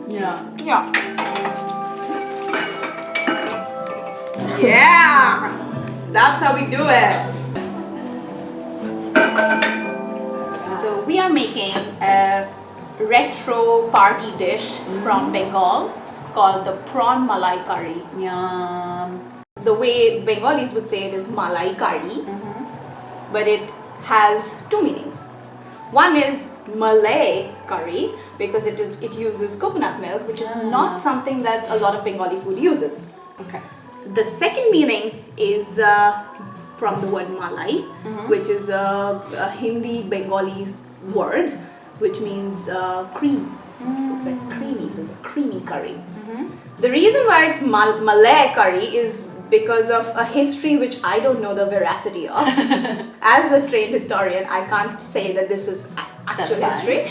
Yeah. Yeah. Yeah! That's how we do it. So we are making a retro party dish from Bengal called the Prawn Malaikari. Yum. The way Bengalis would say it is Malaikari, but it has two meanings. One is Malay curry because it uses coconut milk, which is not something that a lot of Bengali food uses. Okay. The second meaning is from the word Malai, which is a Hindi Bengali word, which means cream. So it's very creamy, so it's a creamy curry. The reason why it's Malay curry is because of a history which I don't know the veracity of. As a trained historian, I can't say that this is actual history.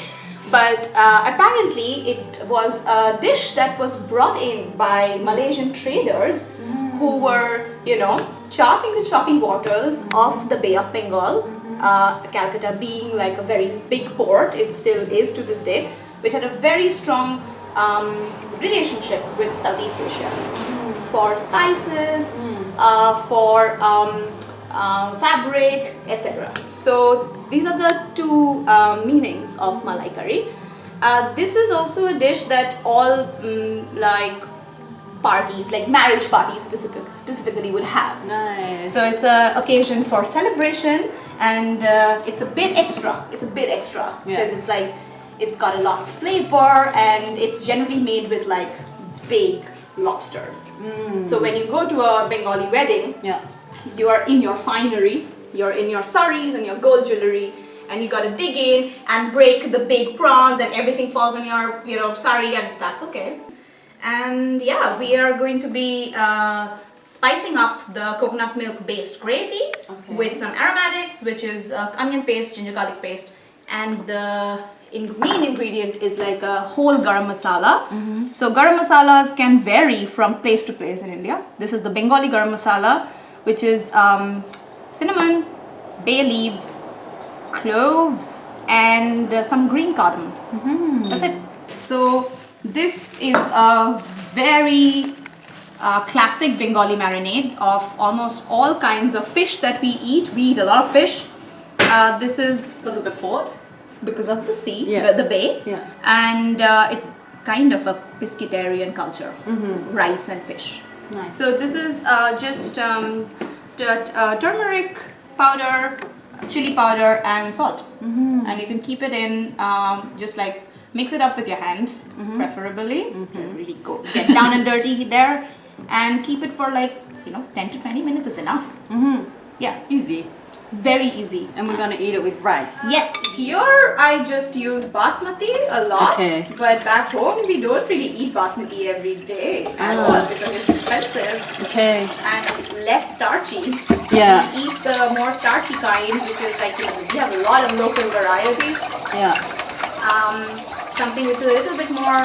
But apparently it was a dish that was brought in by Malaysian traders who were, charting the choppy waters of the Bay of Bengal, Calcutta being like a very big port, it still is to this day, which had a very strong relationship with Southeast Asia for spices, for fabric, etc. So these are the two meanings of Malai curry. This is also a dish that all parties, like marriage parties specifically would have. Nice. So it's an occasion for celebration, and it's a bit extra. It's a bit extra because it's got a lot of flavor, and it's generally made with like big lobsters. So when you go to a Bengali wedding, you are in your finery, you're in your saris and your gold jewelry, and you gotta dig in and break the big prawns, and everything falls on your sari, and that's okay. And yeah, we are going to be spicing up the coconut milk based gravy with some aromatics, which is onion paste, ginger garlic paste, and the main ingredient is like a whole garam masala. So garam masalas can vary from place to place in India. This is the Bengali garam masala, which is cinnamon, bay leaves, cloves, and some green cardamom. That's it. So this is a very classic Bengali marinade of almost all kinds of fish that we eat. We eat a lot of fish. This is Because of the port? because of the sea, Yeah. the bay, and it's kind of a pescatarian culture, rice and fish. Nice. So this is just turmeric powder, chili powder, and salt, and you can keep it in just like mix it up with your hands, preferably. Really get down and dirty there, and keep it for like 10 to 20 minutes is enough. Yeah, Easy. very easy. And we're gonna eat it with rice. Yes, here I just use basmati a lot, but back home we don't really eat basmati every day at all because it's expensive Okay. and less starchy. Yeah. We eat the more starchy kind, which is like we have a lot of local varieties. Yeah. Something which is a little bit more,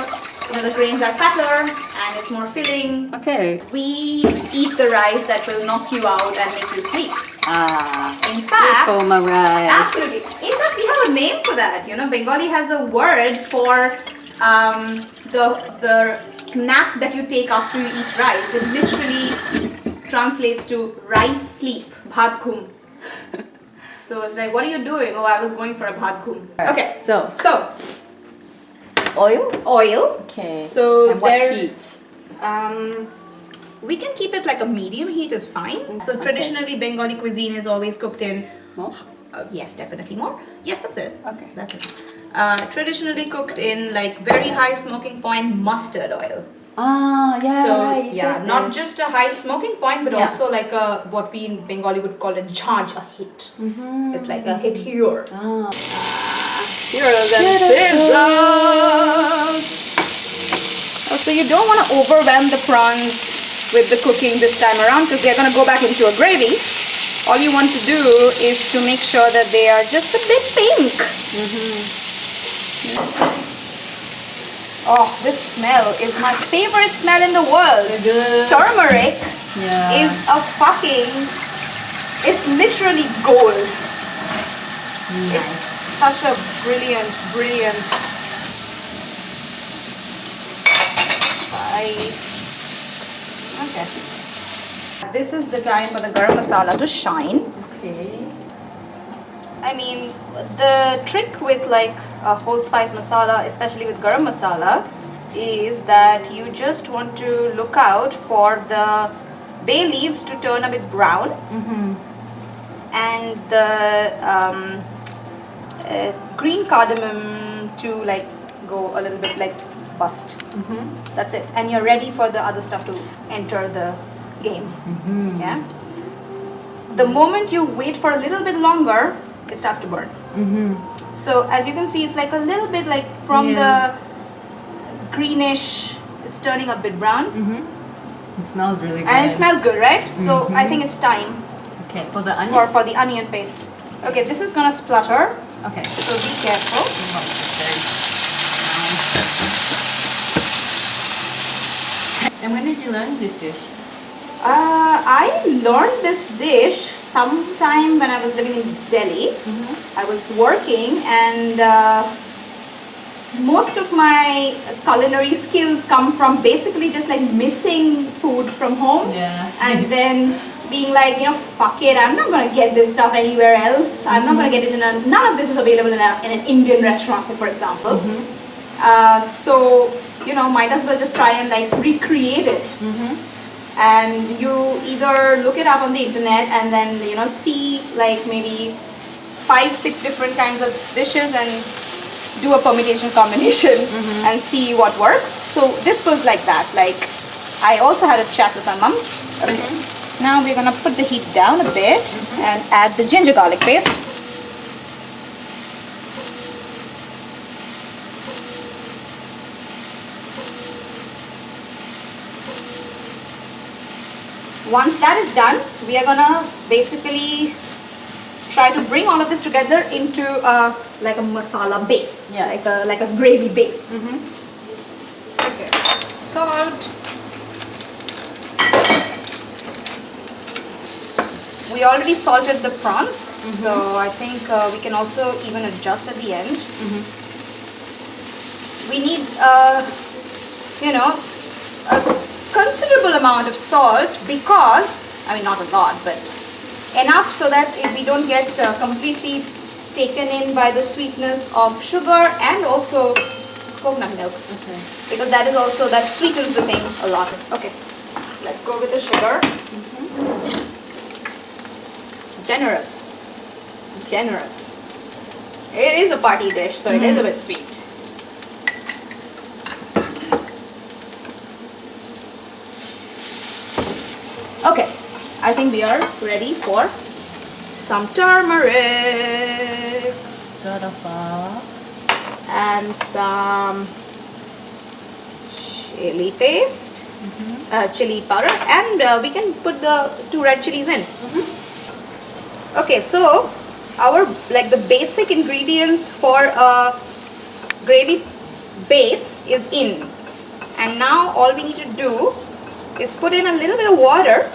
the grains are fatter and it's more filling. Okay. We eat the rice that will knock you out and make you sleep. In Good fact, for my rice. absolutely. In fact, we have a name for that. Bengali has a word for the nap that you take after you eat rice. It literally translates to rice sleep, bhat khum. So it's like, what are you doing? Oh, I was going for a bhat khum. Okay, So, so oil? oil. Okay. So and what there- heat? We can keep it like a medium heat is fine. So traditionally Bengali cuisine is always cooked in More? yes, definitely more. Yes, that's it. Okay. That's it. Traditionally cooked in like very high smoking point mustard oil. Yeah, So right. you yeah, said not this. just a high smoking point, but Yeah. also like a what we in Bengali would call a charge, a hit. It's like a hit here. Here are the scissors. Oh, so you don't want to overwhelm the prawns with the cooking this time around because they're going to go back into a gravy. All you want to do is to make sure that they are just a bit pink. Oh, this smell is my favorite smell in the world. Good. Turmeric Yeah. is it's literally gold. It's such a brilliant spice. Okay. This is the time for the garam masala to shine. Okay. I mean, the trick with like a whole spice masala, especially with garam masala, is that you just want to look out for the bay leaves to turn a bit brown, and the green cardamom to like go a little bit like bust. That's it, and you're ready for the other stuff to enter the game. Yeah. The moment you wait for a little bit longer, it starts to burn. So as you can see, it's like a little bit like from the greenish, it's turning a bit brown. It smells really good. And it smells good, right? So I think it's time Okay, for the onion. for the onion paste. Okay, this is gonna splutter, Okay. so be careful. And when did you learn this dish? I learned this dish sometime when I was living in Delhi. I was working, and most of my culinary skills come from basically just like missing food from home. Yeah. And then being like, you know, fuck it, I'm not gonna get this stuff anywhere else. I'm not gonna get it in a, none of this is available in an Indian restaurant, say for example. So, you know, might as well just try and like recreate it. And you either look it up on the internet and then, you know, see like maybe 5-6 different kinds of dishes and do a permutation combination and see what works. So this was like that. Like, I also had a chat with my mum. Okay. Now we're gonna put the heat down a bit and add the ginger garlic paste. Once that is done, we are gonna basically try to bring all of this together into like a masala base, like a gravy base. Okay, salt. We already salted the prawns, so I think we can also even adjust at the end. We need, you know, a considerable amount of salt because, I mean not a lot, but enough so that we don't get completely taken in by the sweetness of sugar and also coconut milk. Okay. Because that is also, that sweetens the thing a lot. Okay, let's go with the sugar. Generous. Generous. It is a party dish, so it is a bit sweet. Okay, I think we are ready for some turmeric and some chili paste, chili powder, and we can put the 2 red chilies in. Okay, so our like the basic ingredients for a gravy base is in, and now all we need to do is put in a little bit of water.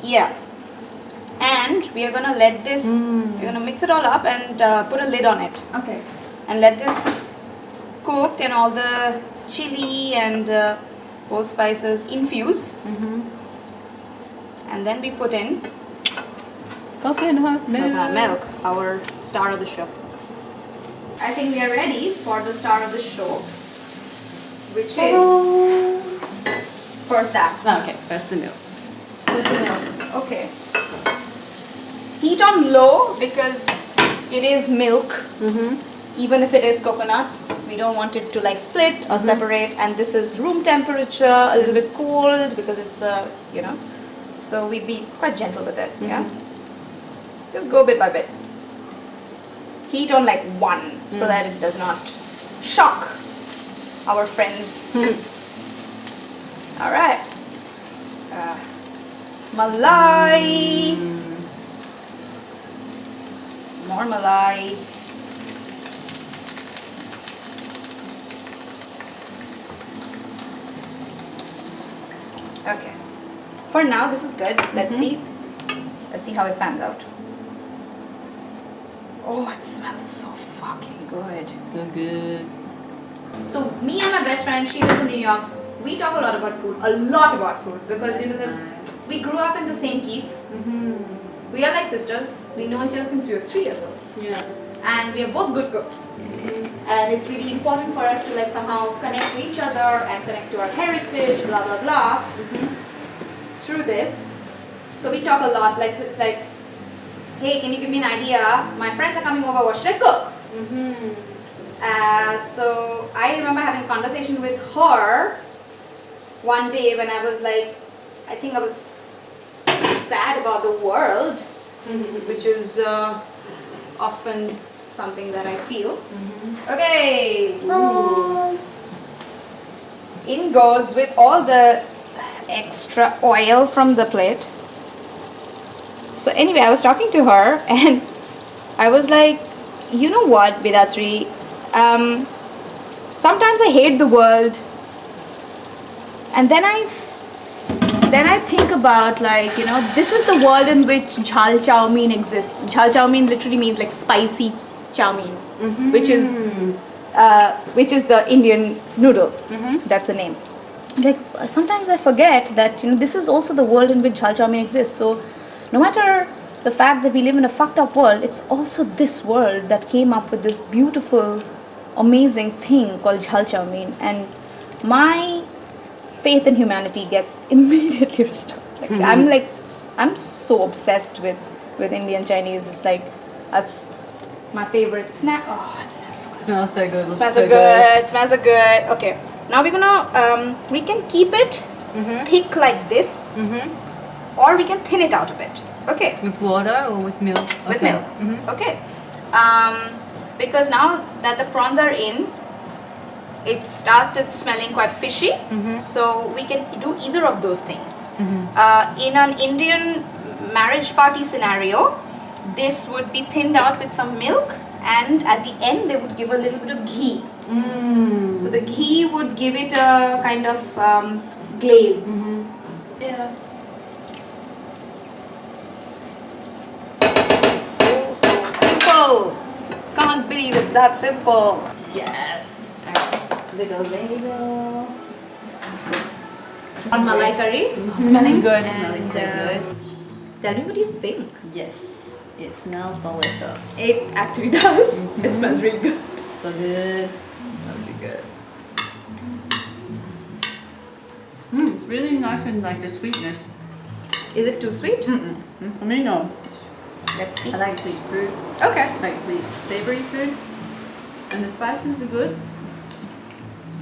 Yeah, and we are gonna let this, we're gonna mix it all up and put a lid on it. Okay. And let this cook and all the chili and whole spices infuse. And then we put in Coconut milk, our star of the show. I think we are ready for the star of the show, which is first that. Okay, first the milk. Okay. Heat on low because it is milk. Even if it is coconut, we don't want it to like split or separate. And this is room temperature, a little bit cold because it's you know. So we'd be quite gentle with it. Yeah. Just go bit by bit. Heat on like 1 so that it does not shock our friends. All right. Malai. More malai. Okay. For now, this is good. Let's see. Let's see how it pans out. Oh, it smells so fucking good. So good. So me and my best friend, she lives in New York. We talk a lot about food, because you know we grew up in the same kids. We are like sisters. We know each other since we were 3 years old. Yeah. And we are both good cooks. And it's really important for us to like somehow connect to each other and connect to our heritage, blah blah blah, through this. So we talk a lot. Like so it's like, hey, can you give me an idea? My friends are coming over. What should I cook? So I remember having a conversation with her one day when I was like, I think I was sad about the world, which is often something that I feel. Okay, in goes with all the extra oil from the plate. So anyway, I was talking to her and I was like, you know what, Vedatri, sometimes I hate the world, and then I think about like, you know, this is the world in which jhal chow mein exists. Jhal chow mein literally means like spicy chow mein, which is the Indian noodle. That's the name. Like sometimes I forget that, you know, this is also the world in which jhal chow mein exists. So no matter the fact that we live in a fucked up world, it's also this world that came up with this beautiful, amazing thing called jhal chow mein, and my faith in humanity gets immediately restored. Like I'm so obsessed with Indian Chinese. It's like that's my favorite snack. Oh, it smells so good. Smells so good. Smells so good. Smells so good. Okay, now we're gonna we can keep it thick like this, or we can thin it out a bit. Okay. With water or with milk? With milk. Okay. Because now that the prawns are in, it started smelling quite fishy. So we can do either of those things. In an Indian marriage party scenario, this would be thinned out with some milk, and at the end they would give a little bit of ghee. So the ghee would give it a kind of glaze. Yeah. So simple. Can't believe it's that simple. Yes. Alright. Little ladle. On Malaikari. Smelling good. Smelling so good. Tell me what you think. Yes. It smells delicious. It actually does. It smells really good. So good. It smells really good. It's really nice and like the sweetness. Is it too sweet? For me, no. Let's see. I like sweet food. Okay. I like sweet, savory food. And the spices are good.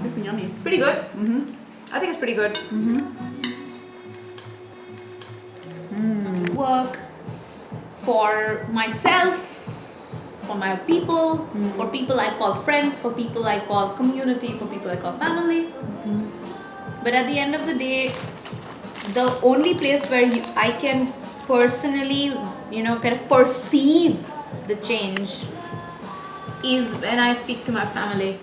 Super yummy. It's pretty good. I think it's pretty good. Work for myself, for my people, for people I call friends, for people I call community, for people I call family. But at the end of the day, the only place where I can personally, you know, kind of perceive the change is when I speak to my family.